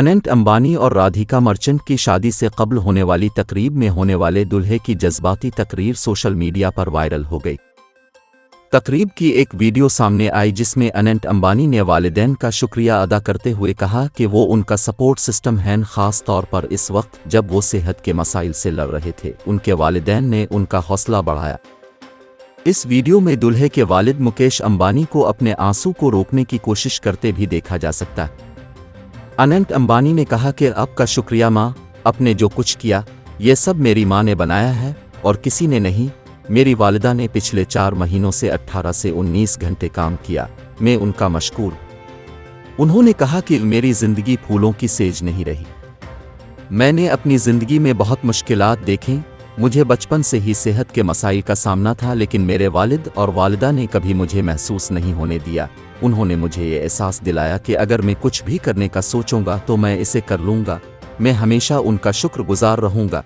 अनंत अंबानी और राधिका मर्चेंट की शादी से कब्ल होने वाली तकरीब में होने वाले दूल्हे की जज्बाती तकरीर सोशल मीडिया पर वायरल हो गई। तकरीब की एक वीडियो सामने आई जिसमें अनंत अंबानी ने वालिदैन का शुक्रिया अदा करते हुए कहा कि वो उनका सपोर्ट सिस्टम है, ख़ास तौर पर इस वक्त जब वो सेहत के मसाइल से लड़ रहे थे। उनके वालिदैन ने उनका हौसला बढ़ाया। इस वीडियो में दूल्हे के वालिद मुकेश अंबानी को अपने आंसू को रोकने की कोशिश करते भी देखा जा सकता है। अनंत अंबानी ने कहा कि आपका शुक्रिया माँ, आपने जो कुछ किया ये सब मेरी माँ ने बनाया है और किसी ने नहीं। मेरी वालिदा ने पिछले 4 महीनों से 18 से 19 घंटे काम किया, मैं उनका मशकूर। उन्होंने कहा कि मेरी ज़िंदगी फूलों की सेज नहीं रही। मैंने अपनी ज़िंदगी में बहुत मुश्किलात देखी। मुझे बचपन से ही सेहत के मसाइल का सामना था, लेकिन मेरे वालिद और वालिदा ने कभी मुझे महसूस नहीं होने दिया। उन्होंने मुझे ये एहसास दिलाया कि अगर मैं कुछ भी करने का सोचूंगा तो मैं इसे कर लूँगा। मैं हमेशा उनका शुक्रगुजार रहूँगा।